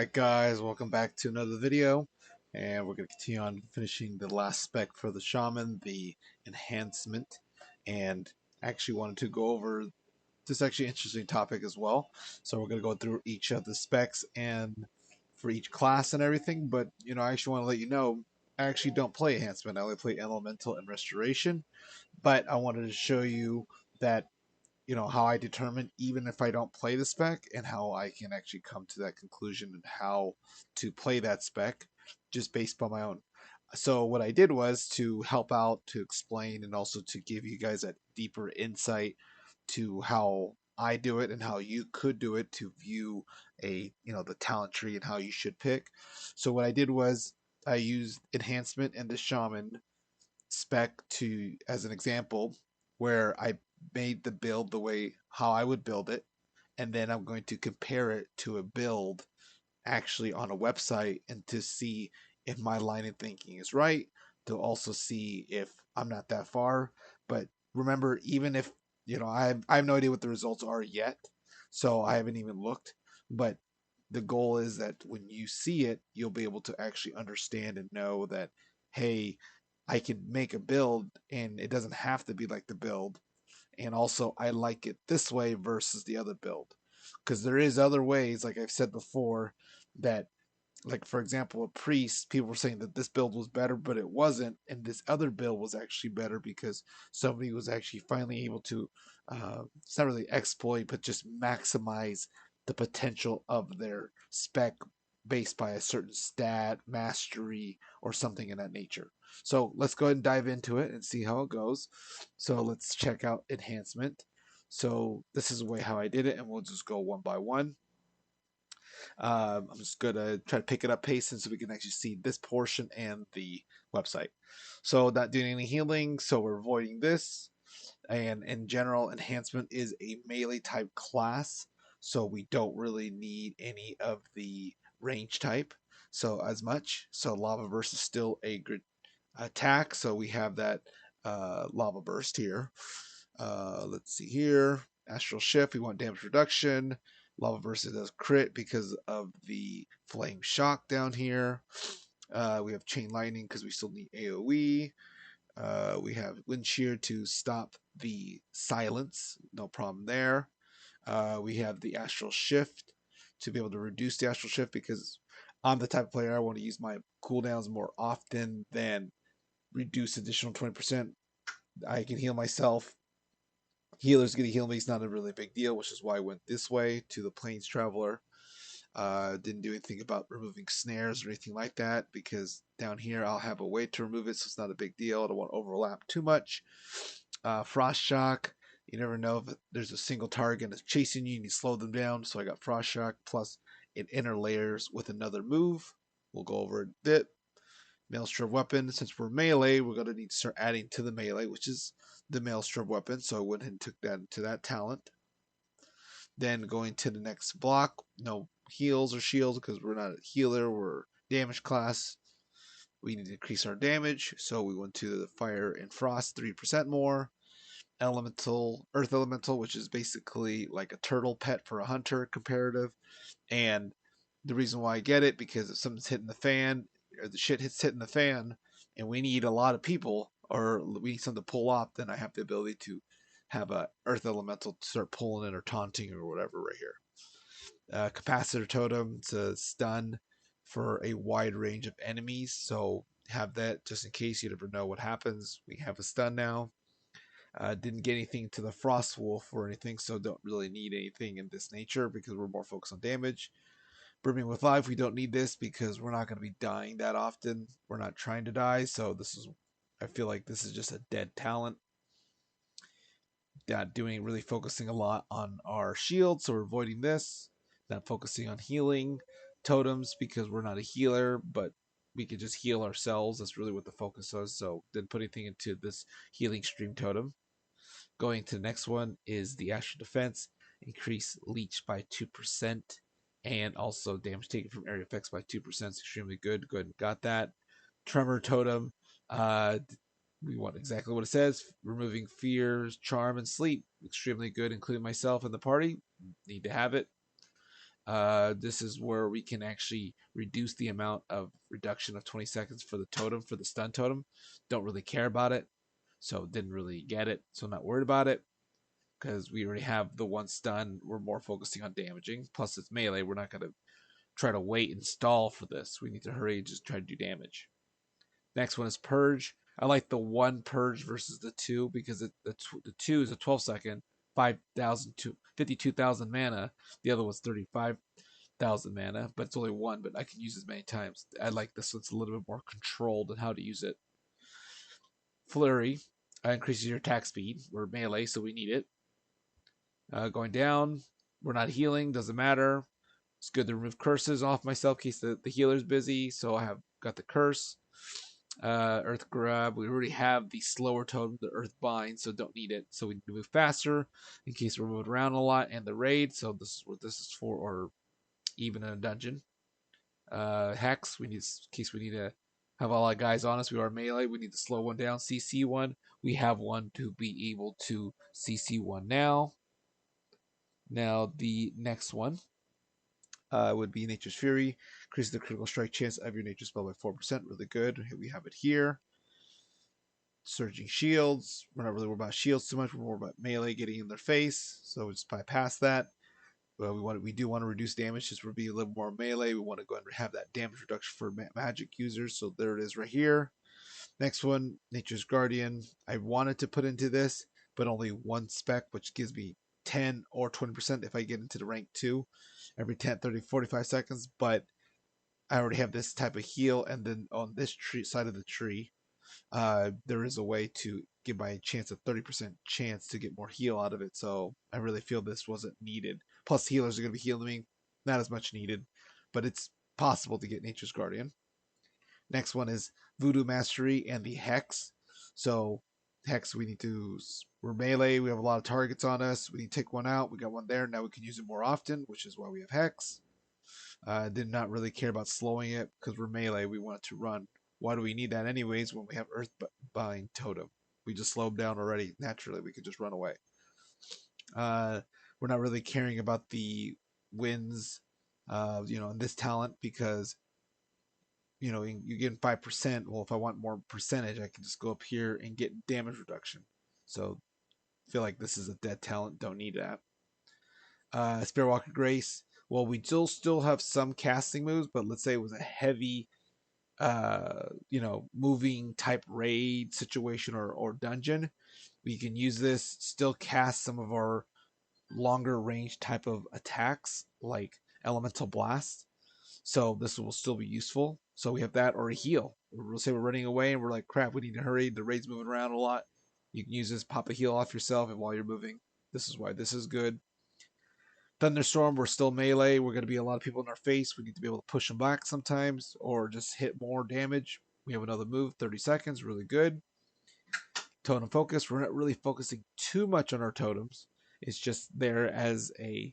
Alright guys, welcome back to another video, and we're going to continue on finishing the last spec for the Shaman, the Enhancement, and actually wanted to go over this actually interesting topic as well. So we're going to go through each of the specs and for each class and everything, but I actually want to let you know, I actually don't play Enhancement, I only play Elemental and Restoration, but I wanted to show you that how I determine even if I don't play the spec and how I can actually come to that conclusion and how to play that spec just based on my own. So what I did was to help out, to explain, and also to give you guys a deeper insight to how I do it and how you could do it to view the talent tree and how you should pick. So what I did was I used Enhancement and the Shaman spec to as an example where I made the build the way how I would build it, and then I'm going to compare it to a build actually on a website and to see if my line of thinking is right, to also see if I'm not that far. But remember, even if I have no idea what the results are yet, so I haven't even looked, but the goal is that when you see it, you'll be able to actually understand and know that, hey, I can make a build and it doesn't have to be like the build. And also, I like it this way versus the other build. Because there is other ways, like I've said before, that, like for example, a priest, people were saying that this build was better, but it wasn't. And this other build was actually better because somebody was actually finally able to, it's not really exploit, but just maximize the potential of their spec based by a certain stat, mastery, or something in that nature. So let's go ahead and dive into it and see how it goes. So let's check out enhancement. So this is the way how I did it, and we'll just go one by one. I'm just going to try to pick it up pacing so we can actually see this portion and the website. So not doing any healing, so we're avoiding this. And in general, enhancement is a melee type class, so we don't really need any of the range type so as much. So lava burst is still a good attack, so we have that lava burst here. Let's see here, astral shift, we want damage reduction. Lava burst does crit because of the flame shock down here. We have chain lightning because we still need AoE. We have wind shear to stop the silence, no problem there. We have the astral shift to be able to reduce the astral shift because I'm the type of player I want to use my cooldowns more often than reduce additional 20%. I can heal myself. Healer's going to heal me. It's not a really big deal, which is why I went this way to the Plains Traveler. Didn't do anything about removing snares or anything like that because down here I'll have a way to remove it, so it's not a big deal. I don't want to overlap too much. Frost Shock. You never know if there's a single target that's chasing you and you slow them down. So I got Frost Shock plus it inner layers with another move. We'll go over it a bit. Maelstrom weapon. Since we're melee, we're going to need to start adding to the melee, which is the Maelstrom weapon. So I went ahead and took that into that talent. Then going to the next block, no heals or shields because we're not a healer, we're damage class. We need to increase our damage, so we went to the fire and frost 3% more. Elemental, earth elemental, which is basically like a turtle pet for a hunter comparative. And the reason why I get it, because if something's hitting the fan, or the shit hits hitting the fan, and we need a lot of people, or we need something to pull off, then I have the ability to have a earth elemental to start pulling it or taunting or whatever right here. Capacitor totem, it's a stun for a wide range of enemies, so have that just in case you never know what happens. We have a stun now. Didn't get anything to the Frost Wolf or anything, so don't really need anything in this nature because we're more focused on damage. Brimming with Life, we don't need this because we're not going to be dying that often. We're not trying to die, so I feel like this is just a dead talent. Not really focusing a lot on our shield, so we're avoiding this. Not focusing on healing totems because we're not a healer, but we can just heal ourselves. That's really what the focus is. So didn't put anything into this healing stream totem. Going to the next one is the Astral Defense. Increase leech by 2% and also damage taken from area effects by 2%. Extremely good. Good, got that. Tremor Totem. We want exactly what it says. Removing fears, charm, and sleep. Extremely good, including myself in the party. Need to have it. This is where we can actually reduce the amount of reduction of 20 seconds for the totem, for the stun totem. Don't really care about it, so didn't really get it, so I'm not worried about it because we already have the one stun. We're more focusing on damaging. Plus, it's melee. We're not going to try to wait and stall for this. We need to hurry and just try to do damage. Next one is Purge. I like the one Purge versus the two because the two is a 12-second, 5,000 to 52,000 mana. The other one's 35,000 mana, but it's only one, but I can use as many times. I like this one. It's a little bit more controlled in how to use it. Flurry increases your attack speed. We're melee, so we need it. Going down, we're not healing, doesn't matter. It's good to remove curses off myself in case the healer's busy, so I have got the curse. Earth Grab, we already have the slower totem, the Earth Bind, so don't need it. So we need to move faster in case we're moving around a lot, and the raid, so this is what this is for, or even in a dungeon. Hex, in case we need to have all our guys on us, we are melee, we need to slow one down, CC one. We have one to be able to CC one now. Now the next one would be Nature's Fury. Increases the critical strike chance of your nature spell by 4%. Really good. We have it here. Surging Shields. We're not really worried about shields too much. We're more about melee getting in their face. So we just bypass that. We do want to reduce damage since we're being a little more melee. We want to go ahead and have that damage reduction for magic users. So there it is right here. Next one, Nature's Guardian. I wanted to put into this, but only one spec, which gives me 10 or 20% if I get into the rank 2 every 10, 30, 45 seconds. But I already have this type of heal, and then on this side of the tree, there is a way to give my chance a 30% chance to get more heal out of it. So I really feel this wasn't needed. Plus, healers are going to be healing me, not as much needed, but it's possible to get Nature's Guardian. Next one is Voodoo Mastery and the Hex. So Hex, we're melee, we have a lot of targets on us. We need to take one out. We got one there. Now we can use it more often, which is why we have Hex. Did not really care about slowing it because we're melee. We want it to run. Why do we need that anyways when we have Earthbind Totem? We just slow them down already. Naturally, we could just run away. We're not really caring about the wins, in this talent because you get 5%. Well, if I want more percentage, I can just go up here and get damage reduction. So I feel like this is a dead talent. Don't need that. Spearwalker Grace. Well, we still have some casting moves, but let's say it was a heavy, moving type raid situation or dungeon. We can use this, still cast some of our longer range type of attacks like Elemental Blast. So this will still be useful. So we have that or a heal. We'll say we're running away and we're like, crap, we need to hurry. The raid's moving around a lot. You can use this, pop a heal off yourself, and while you're moving, this is why this is good. Thunderstorm, we're still melee. We're going to be a lot of people in our face. We need to be able to push them back sometimes or just hit more damage. We have another move, 30 seconds, really good. Totem Focus, we're not really focusing too much on our totems. It's just there as a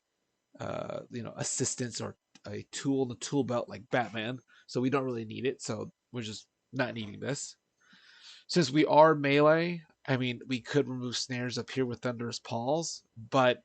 assistance or a tool in the tool belt like Batman. So we don't really need it. So we're just not needing this. Since we are melee, I mean, we could remove snares up here with Thunderous Paws, but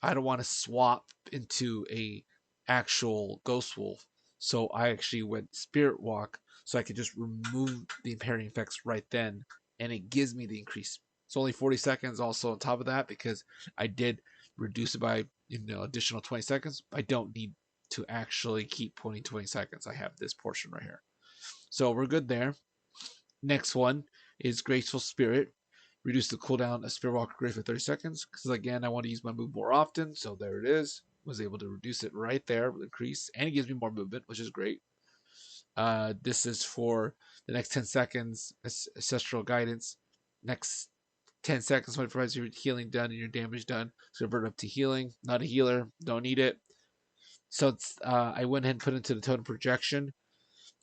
I don't want to swap into a actual Ghost Wolf. So I actually went Spirit Walk so I could just remove the impairing effects right then, and it gives me the increase. It's only 40 seconds also on top of that because I did reduce it by additional 20 seconds. I don't need to actually keep putting 20 seconds. I have this portion right here. So we're good there. Next one is Graceful Spirit. Reduce the cooldown of Spirit Walker Grace for 30 seconds. Because again, I want to use my move more often. So there it is. Was able to reduce it right there with increase. And it gives me more movement, which is great. This is for the next 10 seconds. Ancestral Guidance. Next 10 seconds when it provides your healing done and your damage done. So revert up to healing. Not a healer. Don't need it. So I went ahead and put into the Totem Projection.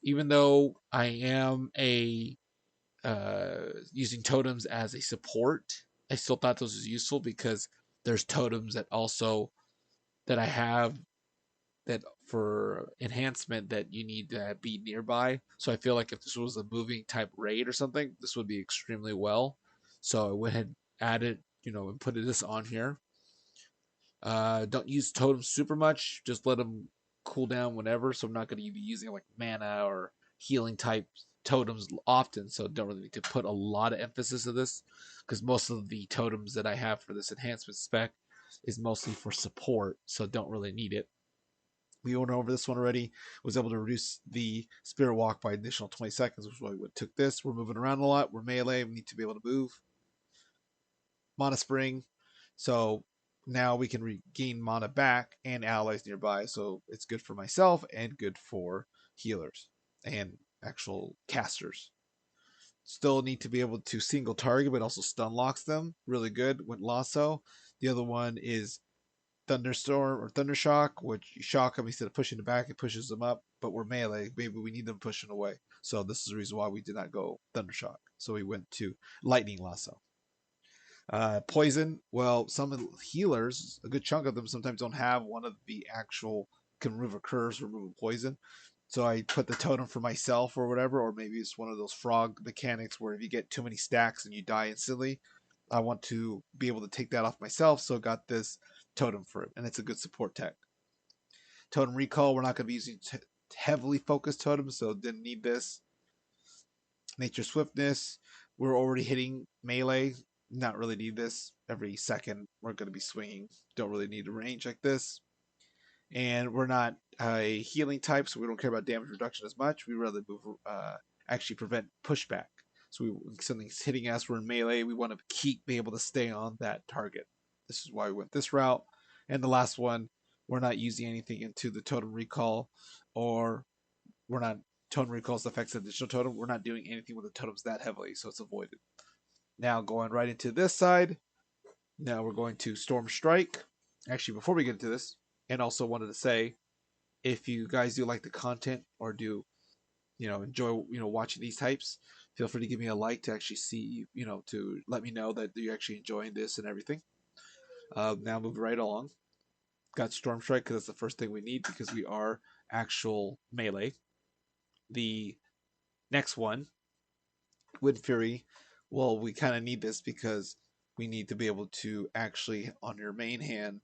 Even though I am using totems as a support, I still thought this was useful because there's totems that I have that for enhancement that you need to be nearby. So I feel like if this was a moving type raid or something, this would be extremely well. So I went ahead and added, and put this on here. Don't use totems super much. Just let them cool down whenever. So I'm not going to be using like mana or healing type totems often. So don't really need to put a lot of emphasis on this because most of the totems that I have for this enhancement spec is mostly for support. So don't really need it. We went over this one already. Was able to reduce the spirit walk by additional 20 seconds, which is why we took this. We're moving around a lot. We're melee. We need to be able to move. Mana spring. So now we can regain mana back and allies nearby. So it's good for myself and good for healers and actual casters. Still need to be able to single target, but also stun locks them. Really good with lasso. The other one is thunderstorm or thundershock, which you shock them instead of pushing them back, it pushes them up. But we're melee, maybe we need them pushing away. So this is the reason why we did not go thundershock. So we went to lightning lasso. Poison, well, some healers, a good chunk of them sometimes don't have one of the actual can remove a curse, remove a poison. So I put the totem for myself or whatever, or maybe it's one of those frog mechanics where if you get too many stacks and you die instantly, I want to be able to take that off myself. So I got this totem for it, and it's a good support tech. Totem recall, we're not going to be using heavily focused totems, so didn't need this. Nature swiftness, we're already hitting melee, not really need this. Every second we're going to be swinging, don't really need a range like this. And we're not a healing type, so we don't care about damage reduction as much. We rather move, actually prevent pushback. So something's hitting us, we're in melee, we want to keep be able to stay on that target. This is why we went this route. And the last one, we're not using anything into the totem recall, or we're not totem recalls affects additional totem. We're not doing anything with the totems that heavily, so it's avoided. Now going right into this side. Now we're going to Storm Strike. Actually, before we get into this, and also wanted to say, if you guys do like the content or do, enjoy, watching these types, feel free to give me a like to actually see, to let me know that you're actually enjoying this and everything. Now move right along. Got Storm Strike because that's the first thing we need because we are actual melee. The next one, Wind Fury, well, we kind of need this because we need to be able to actually, on your main hand,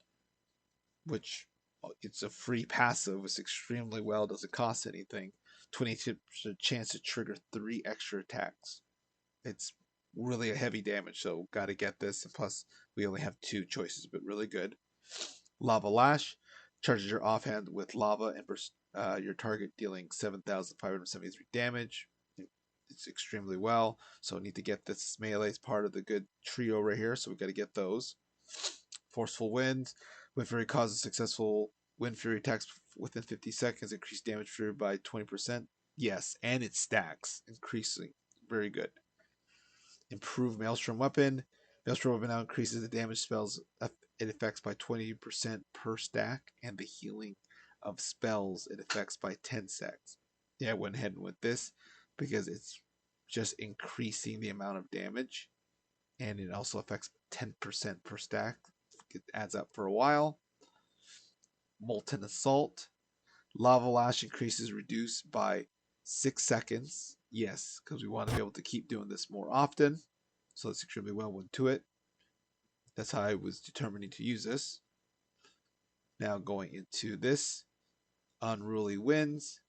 which it's a free passive, it's extremely well, doesn't cost anything, 20% chance to trigger 3 extra attacks. It's really a heavy damage, so got to get this. And plus, we only have 2 choices, but really good. Lava Lash charges your offhand with lava and your target dealing 7,573 damage. It's extremely well, so need to get this melee as part of the good trio right here. So we got to get those. Forceful Wind. Wind Fury causes successful Wind Fury attacks within 50 seconds. Increase damage fury by 20%. Yes, and it stacks, increasing. Very good. Improve Maelstrom Weapon. Maelstrom Weapon now increases the damage spells it affects by 20% per stack, and the healing of spells it affects by 10 stacks. Yeah, I went ahead and with this because it's just increasing the amount of damage, and it also affects 10% per stack. It adds up for a while. Molten Assault. Lava Lash increases reduced by 6 seconds. Yes, because we want to be able to keep doing this more often. So that's extremely well went to it. That's how I was determining to use this. Now going into this. Unruly Winds,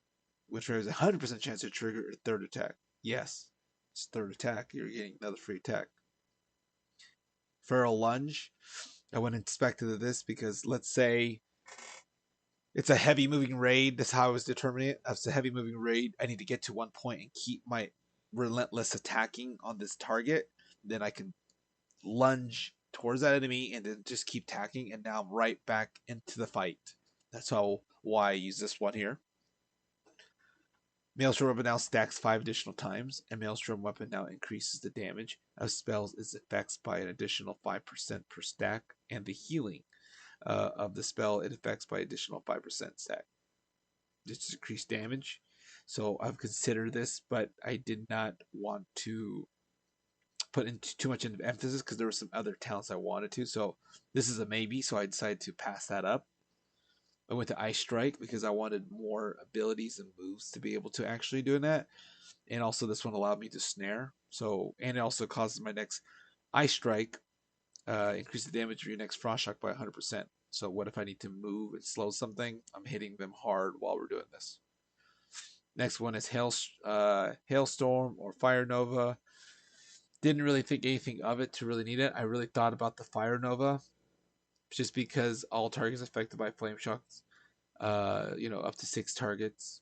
which has a 100% chance to trigger a third attack. Yes, it's third attack. You're getting another free attack. Feral Lunge. I went and inspected this because let's say it's a heavy moving raid. That's how I was determining it. If it's a heavy moving raid, I need to get to one point and keep my relentless attacking on this target. Then I can lunge towards that enemy and then just keep attacking. And now I'm right back into the fight. That's why I use this one here. Maelstrom Weapon now stacks 5 additional times, and Maelstrom Weapon now increases the damage of spells its effects by an additional 5% per stack, and the healing of the spell it affects by additional 5% stack. Just increased damage. So I've considered this, but I did not want to put into too much into emphasis because there were some other talents I wanted to. So this is a maybe, so I decided to pass that up. I went to Ice Strike because I wanted more abilities and moves to be able to actually do that. And also this one allowed me to snare. So, and it also causes my next Ice Strike increase the damage of your next Frost Shock by 100%. So what if I need to move and slow something? I'm hitting them hard while we're doing this. Next one is Hailstorm or Fire Nova. Didn't really think anything of it to really need it. I really thought about the Fire Nova just because all targets affected by flame shocks, up to 6 targets.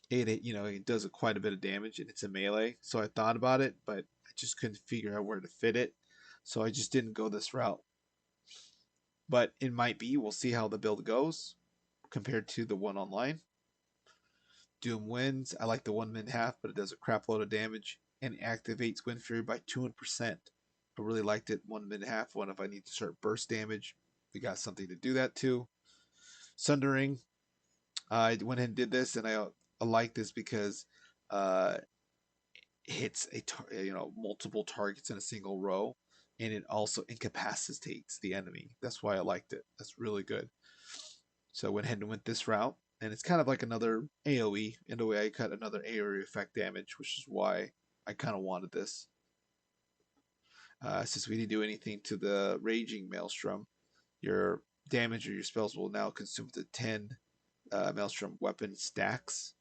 It does quite a bit of damage and it's a melee. So I thought about it, but I just couldn't figure out where to fit it. So I just didn't go this route. But it might be. We'll see how the build goes compared to the one online. Doom wins. I like the 1 min half, but it does a crap load of damage and activates Wind Fury by 200%. I really liked it. 1 min half. One if I need to start burst damage, we got something to do that too. Sundering. I went ahead and did this, and I like this because hits multiple targets in a single row, and it also incapacitates the enemy. That's why I liked it. That's really good. So I went ahead and went this route, and it's kind of like another AoE in the way I cut another AoE effect damage, which is why I kind of wanted this. Since we didn't do anything to the Raging Maelstrom, your damage or your spells will now consume the 10 Maelstrom weapon stacks.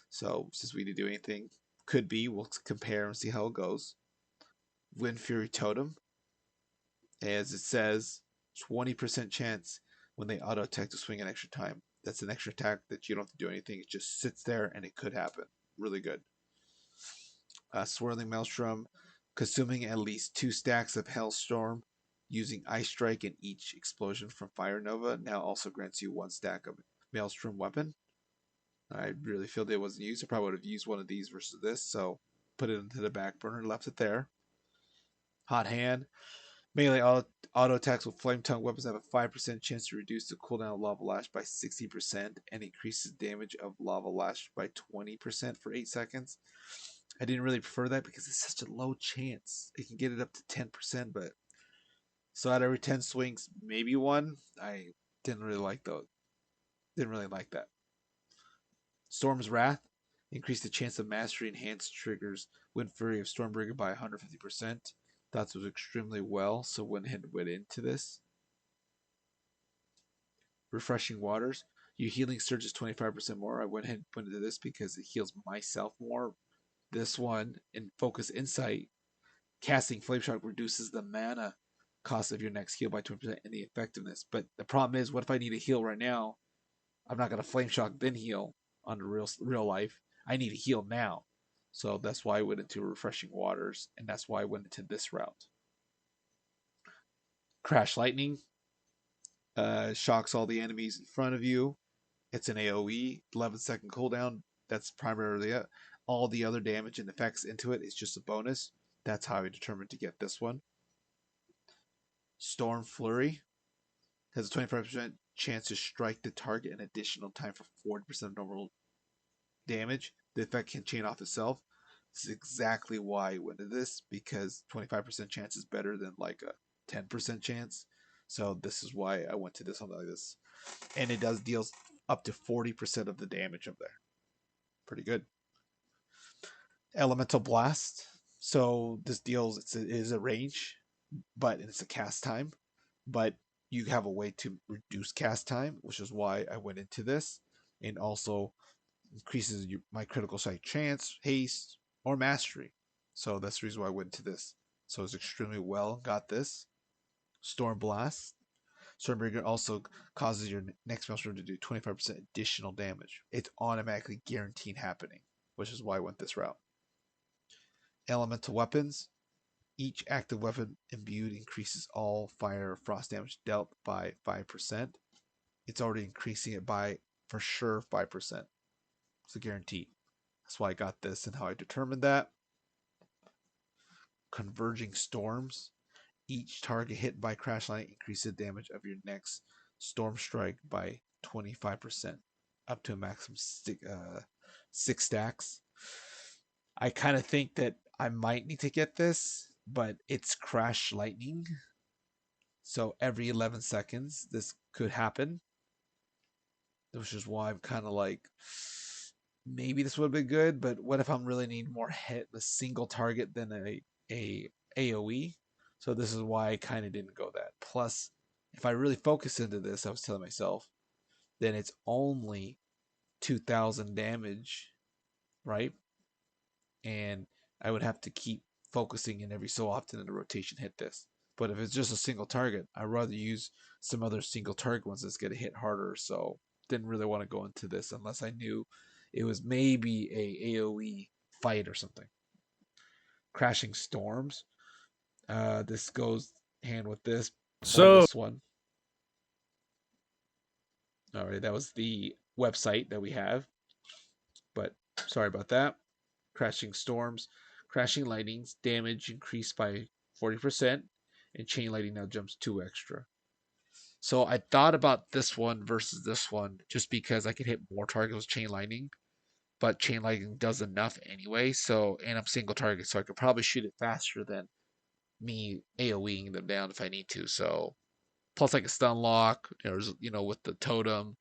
So since we didn't do anything, could be, we'll compare and see how it goes. Wind Fury Totem, as it says, 20% chance when they auto attack to swing an extra time. That's an extra attack that you don't have to do anything. It just sits there and it could happen. Really good. Swirling Maelstrom, consuming at least 2 stacks of Hailstorm, using Ice Strike in each explosion from Fire Nova now also grants you 1 stack of Maelstrom weapon. I really feel that it wasn't used. I probably would have used one of these versus this, so put it into the back burner, left it there. Hot Hand. Melee auto attacks with Flame Tongue weapons have a 5% chance to reduce the cooldown of Lava Lash by 60% and increases damage of Lava Lash by 20% for 8 seconds. I didn't really prefer that because it's such a low chance. It can get it up to 10%, but so out of every 10 swings, maybe one. I didn't really like those. Didn't really like that. Storm's Wrath. Increase the chance of mastery enhanced triggers Wind Fury of Stormbringer by 150%. Thought this was extremely well, so went ahead and went into this. Refreshing Waters. Your healing surge is 25% more. I went ahead and put into this because it heals myself more. This one, in Focus Insight, casting Flame Shock reduces the mana cost of your next heal by 20% and the effectiveness. But the problem is, what if I need a heal right now? I'm not going to Flame Shock then heal on the real life. I need to heal now. So that's why I went into Refreshing Waters, and that's why I went into this route. Crash Lightning shocks all the enemies in front of you. It's an AoE, 11-second cooldown. That's primarily it. All the other damage and effects into it is just a bonus. That's how I determined to get this one. Storm Flurry has a 25% chance to strike the target an additional time for 40% of normal damage. The effect can chain off itself. This is exactly why I went to this, because 25% chance is better than like a 10% chance. So this is why I went to this something like this. And it does deals up to 40% of the damage up there. Pretty good. Elemental Blast. So this deals, it is a range, but it's a cast time. But you have a way to reduce cast time, which is why I went into this. And also increases my critical strike chance, haste, or mastery. So that's the reason why I went into this. So it's extremely well. Got this. Storm Blast. Stormbringer also causes your next Maelstrom to do 25% additional damage. It's automatically guaranteed happening, which is why I went this route. Elemental Weapons. Each active weapon imbued increases all fire or frost damage dealt by 5%. It's already increasing it by, for sure, 5%. It's a guarantee. That's why I got this and how I determined that. Converging Storms. Each target hit by Crash Lightning increases the damage of your next Storm Strike by 25%, up to a maximum 6 stacks. I kind of think that I might need to get this, but it's Crash Lightning. So every 11 seconds, this could happen. Which is why I'm kind of like, maybe this would have been good, but what if I'm really need more hit a single target than a AoE? So this is why I kind of didn't go that. Plus, If I really focus into this, I was telling myself, then it's only 2,000 damage, right? And I would have to keep focusing in every so often in the rotation hit this. But if it's just a single target, I'd rather use some other single target ones that's going to hit harder. So didn't really want to go into this unless I knew it was maybe a AoE fight or something. Crashing storms. This goes hand with this or this one. All right, that was the website that we have. But sorry about that. Crashing storms, crashing lightnings, damage increased by 40%, and chain lightning now jumps 2 extra. So I thought about this one versus this one just because I could hit more targets with chain lightning, but chain lightning does enough anyway. So, and I'm single target, so I could probably shoot it faster than me AoEing them down if I need to. So, plus like a stun lock, with the totem,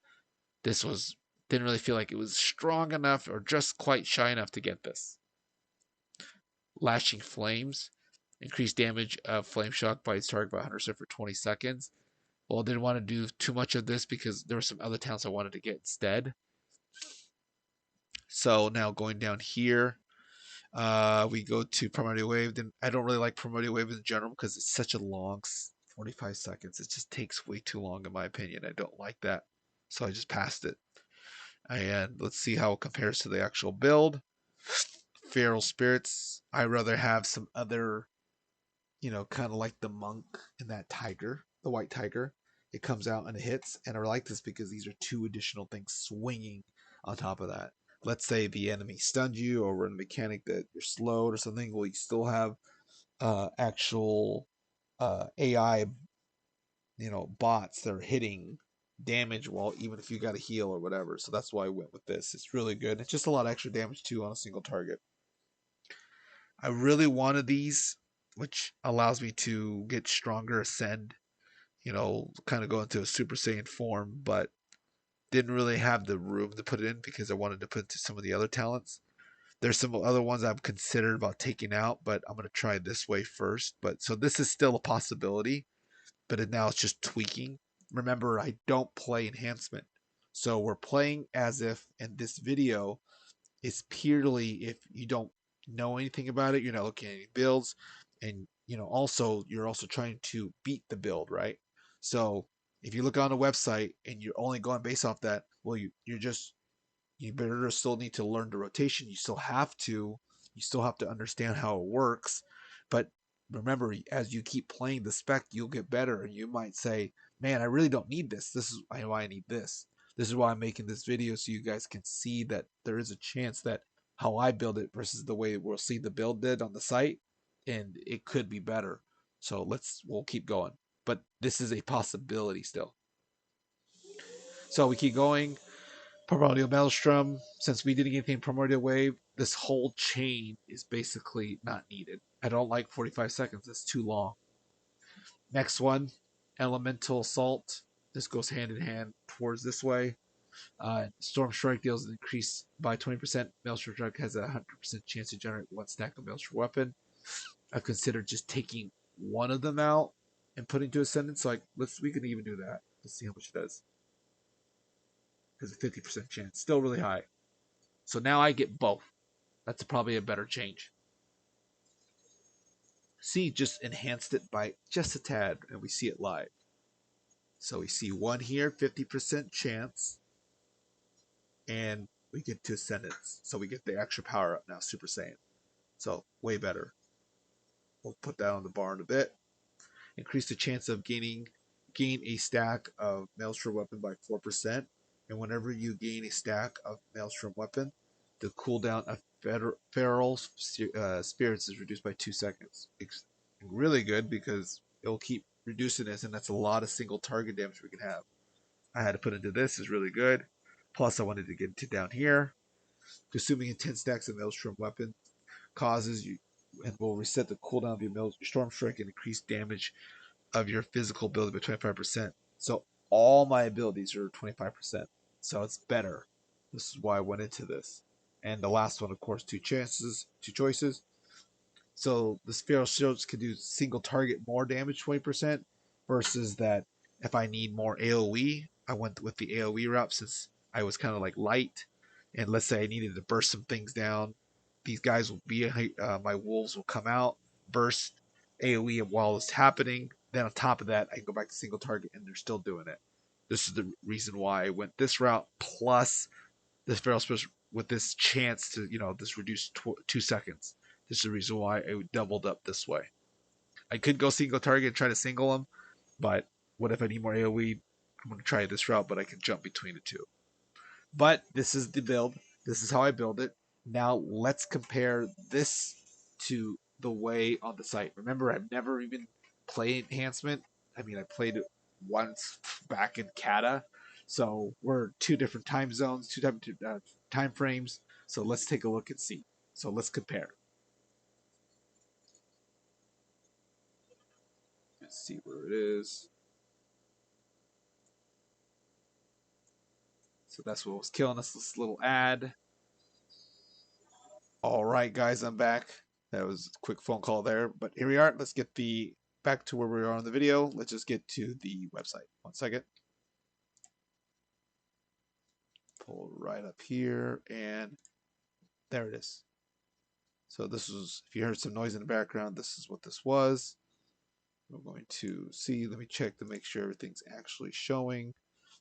this was didn't really feel like it was strong enough or just quite shy enough to get this. Lashing flames, increased damage of flame shock by its target by 100% for 20 seconds. Well, didn't want to do too much of this because there were some other talents I wanted to get instead. So now going down here, we go to Primordial Wave. Then I don't really like Primordial Wave in general because it's such a long 45 seconds. It just takes way too long in my opinion. I don't like that. So I just passed it. And let's see how it compares to the actual build. Feral Spirits. I rather have some other, kind of like the monk and that tiger, the white tiger. It comes out and it hits. And I like this because these are 2 additional things swinging on top of that. Let's say the enemy stunned you or run a mechanic that you're slowed or something. Well, you still have actual AI, bots that are hitting damage while even if you got a heal or whatever. So that's why I went with this. It's really good. It's just a lot of extra damage too on a single target. I really wanted these, which allows me to get stronger, ascend, kind of go into a Super Saiyan form, but didn't really have the room to put it in because I wanted to put into some of the other talents. There's some other ones I've considered about taking out, but I'm going to try this way first. But so this is still a possibility, but now it's just tweaking. Remember, I don't play enhancement. So we're playing as if in this video is purely if you don't know anything about it, you're not looking at any builds, and also you're also trying to beat the build, right? So if you look on a website and you're only going based off that, well, you better still need to learn the rotation. You still have to understand how it works. But remember, as you keep playing the spec, you'll get better. And you might say, man, I really don't need this. This is why I need this. This is why I'm making this video so you guys can see that there is a chance that how I build it versus the way we'll see the build did on the site, and it could be better. So we'll keep going. But this is a possibility still. So we keep going. Primordial Maelstrom, since we didn't get anything Primordial Wave, this whole chain is basically not needed. I don't like 45 seconds. It's too long. Next one, Elemental Assault. This goes hand in hand towards this way. Storm Strike deals an increase by 20%. Maelstrom Strike has a 100% chance to generate 1 stack of Maelstrom weapon. I've considered just taking one of them out and putting to Ascendant. So we can even do that. Let's see how much it does. Because a 50% chance. Still really high. So now I get both. That's probably a better change. See, just enhanced it by just a tad, and we see it live. So we see one here, 50% chance, and we get to Ascendance. So we get the extra power up now, Super Saiyan. So way better. We'll put that on the bar in a bit. Increase the chance of gain a stack of Maelstrom weapon by 4%. And whenever you gain a stack of Maelstrom weapon, the cooldown of feral spirits is reduced by 2 seconds. It's really good because it'll keep reducing this, and that's a lot of single target damage we can have. I had to put into this is really good. Plus, I wanted to get into down here. Consuming 10 stacks of Maelstrom weapon causes you and will reset the cooldown of your Storm Strike and increase damage of your physical ability by 25%. So all my abilities are 25%. So it's better. This is why I went into this. And the last one, of course, two choices. So the Feral Shields can do single target more damage 20% versus that If I need more AoE, I went with the AoE route since I was kind of like light. And let's say I needed to burst some things down, these guys will be my wolves will come out, burst AoE while it's happening. Then on top of that, I can go back to single target, and they're still doing it. This is the reason why I went this route. Plus, this Feral Spirit with this chance to this reduced 2 seconds. This is the reason why I doubled up this way. I could go single target and try to single them, but what if I need more AoE? I'm going to try this route, but I can jump between the two. But this is the build. This is how I build it. Now let's compare this to the way on the site. Remember, I've never even played Enhancement. I mean, I played it once back in Kata. So we're two different time zones, two time frames. So let's take a look and see. So let's compare. Let's see where it is. So that's what was killing us, this little ad. All right, guys, I'm back. That was a quick phone call there, but here we are. Let's get back to where we are on the video. Let's just get to the website. 1 second. Pull right up here, and there it is. So this is, if you heard some noise in the background, this is what this was. We're going to see, let me check to make sure everything's actually showing.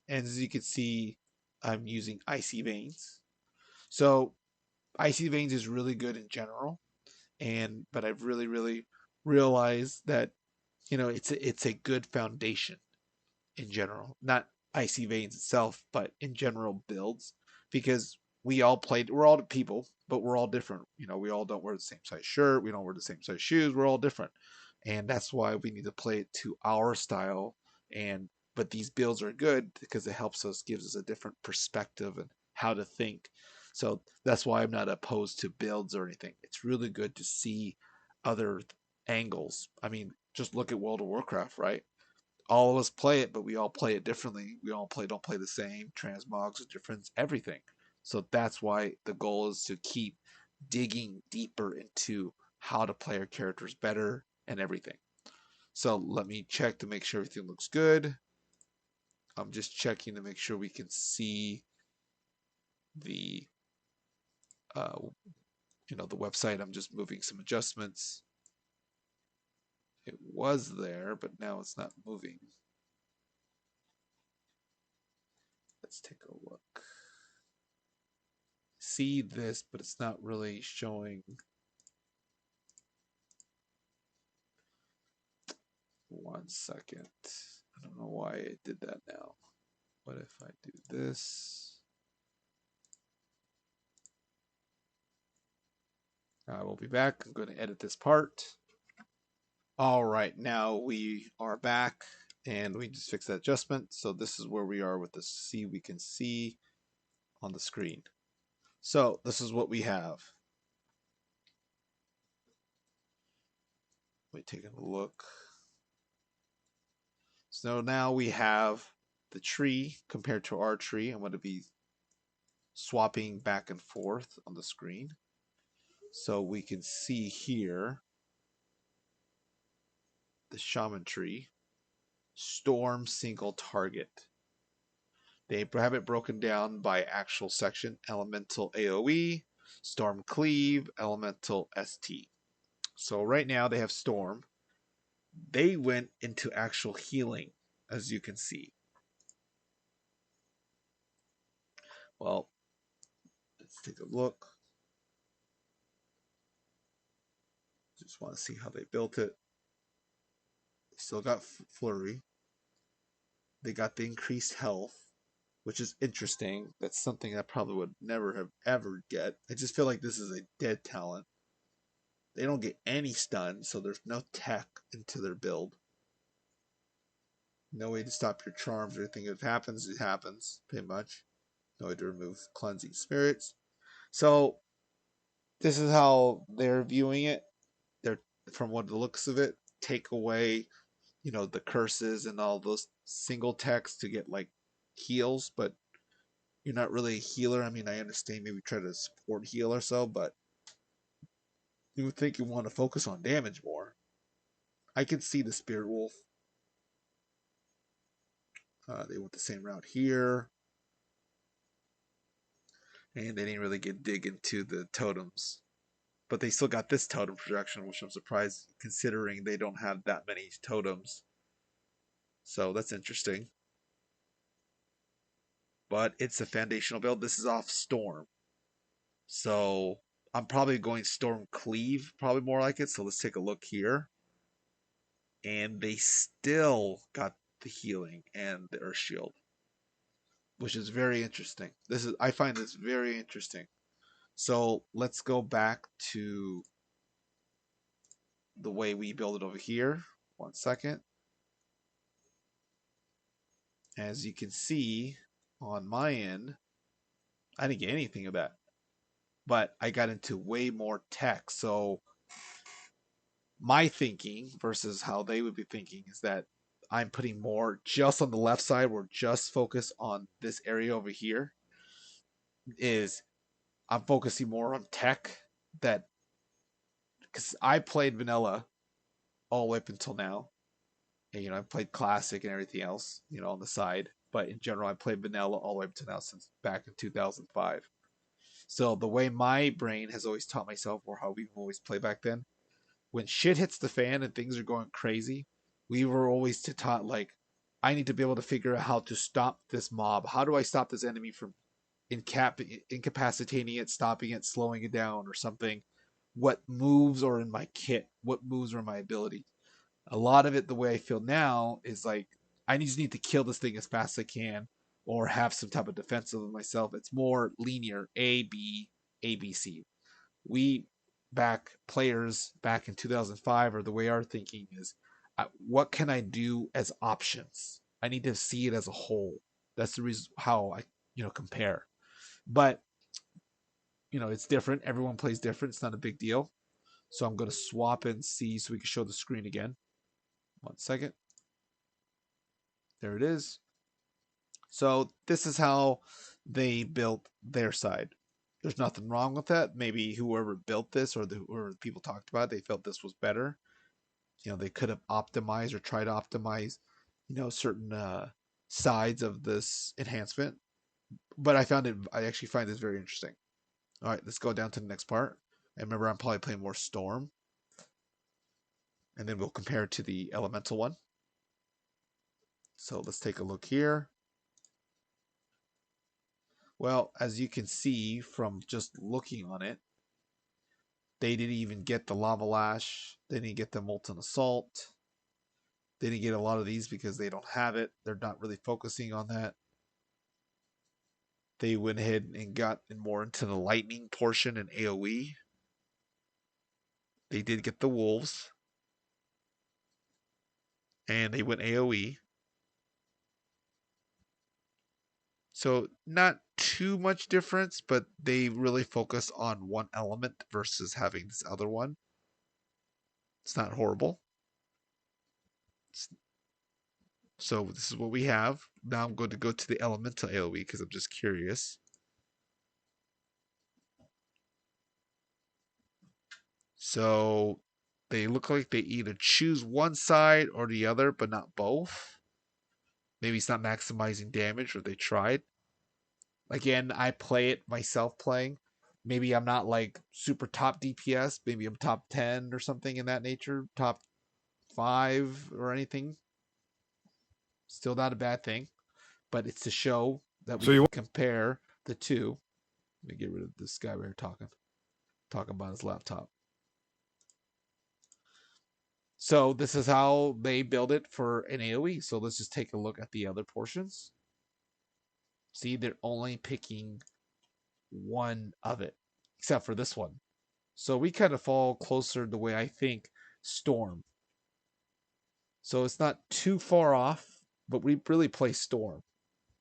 And as you can see, I'm using Icy Veins. So Icy Veins is really good in general, but I've really realized that it's a good foundation in general, not Icy Veins itself, but in general builds, because we're all people, but we're all different. We all don't wear the same size shirt, we don't wear the same size shoes, we're all different, and that's why we need to play it to our style. But these builds are good because it gives us a different perspective and how to think. So that's why I'm not opposed to builds or anything. It's really good to see other angles. I mean, just look at World of Warcraft, right? All of us play it, but we all play it differently. We all don't play the same. Transmogs are different, everything. So that's why the goal is to keep digging deeper into how to play our characters better and everything. So let me check to make sure everything looks good. I'm just checking to make sure we can see the the website. I'm just moving some adjustments. It was there, but now it's not moving. Let's take a look. See this, but it's not really showing. 1 second. I don't know why it did that now. What if I do this? I will be back. I'm going to edit this part. All right, now we are back, and we just fixed that adjustment. So this is where we are with the C. We can see on the screen. So this is what we have. Wait, taking a look. So now we have the tree compared to our tree. I'm going to be swapping back and forth on the screen. So we can see here the Shaman tree, storm single target. They have it broken down by actual section: elemental AoE, storm cleave, elemental ST. So right now they have storm. They went into actual healing, as you can see. Well, let's take a look. Just want to see how they built it. Still got flurry. They got the increased health, which is interesting. That's something I probably would never have ever get. I just feel like this is a dead talent. They don't get any stun, so there's no tech into their build. No way to stop your charms or anything. If it happens, it happens, pretty much. No way to remove cleansing spirits. So this is how they're viewing it. They're, from what the looks of it, take away, the curses and all those single techs to get like heals, but you're not really a healer. I mean, I understand maybe try to support heal or so, but you would think you want to focus on damage more. I can see the Spirit Wolf. They went the same route here. And they didn't really dig into the totems. But they still got this totem projection, which I'm surprised considering they don't have that many totems. So that's interesting. But it's a foundational build. This is off Storm. So I'm probably going Storm Cleave, probably more like it. So let's take a look here. And they still got the healing and the Earth Shield, which is very interesting. I find this very interesting. So let's go back to the way we build it over here. 1 second. As you can see on my end, I didn't get anything of that, but I got into way more tech. So my thinking versus how they would be thinking is that I'm putting more just on the left side. We're just focused on this area over here. Is I'm focusing more on tech, that because I played vanilla all the way up until now. And, I played classic and everything else, on the side. But in general, I played vanilla all the way up to now since back in 2005. So the way my brain has always taught myself, or how we've always played back then, when shit hits the fan and things are going crazy, we were always taught, like, I need to be able to figure out how to stop this mob. How do I stop this enemy from incapacitating it, stopping it, slowing it down, or something? What moves are in my kit? What moves are in my ability? A lot of it, the way I feel now, is like I just need to kill this thing as fast as I can, or have some type of defense of myself. It's more linear, A, B, A, B, C. We players back in 2005, or the way our thinking is, what can I do as options? I need to see it as a whole. That's the reason how I compare. But it's different. Everyone plays different. It's not a big deal. So I'm going to swap and see so we can show the screen again. 1 second. There it is. So this is how they built their side. There's nothing wrong with that. Maybe whoever built this, or the people talked about it, they felt this was better. They could have optimized or tried to optimize, certain sides of this enhancement. But I actually find this very interesting. All right, let's go down to the next part. And remember, I'm probably playing more Storm. And then we'll compare it to the Elemental one. So let's take a look here. Well, as you can see from just looking on it, they didn't even get the Lava Lash. They didn't get the Molten Assault. They didn't get a lot of these because they don't have it. They're not really focusing on that. They went ahead and got more into the lightning portion and AoE. They did get the Wolves. And they went AoE. So not too much difference, but they really focus on one element versus having this other one. It's not horrible. So this is what we have. Now I'm going to go to the elemental AoE because I'm just curious. So they look like they either choose one side or the other, but not both. Maybe it's not maximizing damage, or they tried. Again, I play it myself playing. Maybe I'm not like super top DPS. Maybe I'm top 10 or something in that nature. Top 5 or anything. Still not a bad thing. But it's to show that we can compare the two. Let me get rid of this guy right here talking about his laptop. So this is how they build it for an AoE. So let's just take a look at the other portions. See, they're only picking one of it, except for this one. So we kind of fall closer the way I think Storm. So it's not too far off, but we really play Storm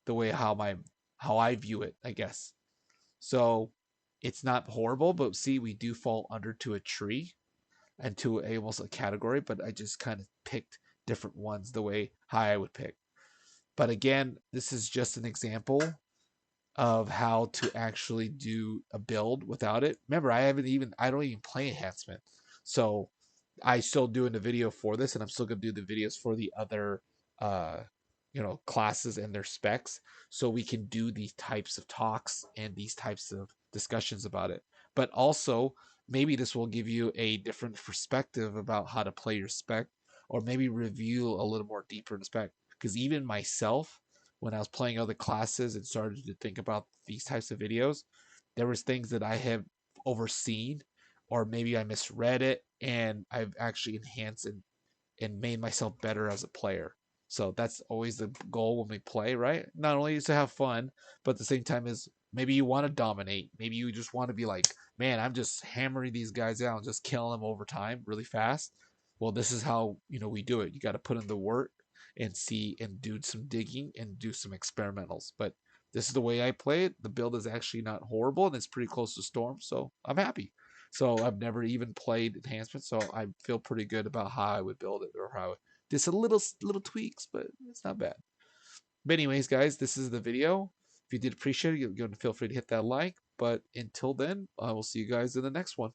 the way how I view it, I guess. So it's not horrible, but see, we do fall under to a tree and to almost a category, but I just kind of picked different ones the way how I would pick. But again, this is just an example of how to actually do a build without it. Remember, I don't even play Enhancement. So I still doing the video for this, and I'm still going to do the videos for the other classes and their specs, so we can do these types of talks and these types of discussions about it. But also, maybe this will give you a different perspective about how to play your spec, or maybe review a little more deeper in spec. Because even myself, when I was playing other classes and started to think about these types of videos, there was things that I have overseen, or maybe I misread it, and I've actually enhanced and made myself better as a player. So that's always the goal when we play, right? Not only is to have fun, but at the same time is maybe you want to dominate. Maybe you just want to be like, man, I'm just hammering these guys out, just killing them over time really fast. Well, this is how we do it. You got to put in the work and see and do some digging and do some experimentals. But this is the way I play it. The build is actually not horrible and it's pretty close to Storm, so I'm happy. So I've never even played Enhancement, so I feel pretty good about how I would build it, or how just a little tweaks, but it's not bad. But anyways, guys, this is the video. If you did appreciate it, feel free to hit that like. But until then, I will see you guys in the next one.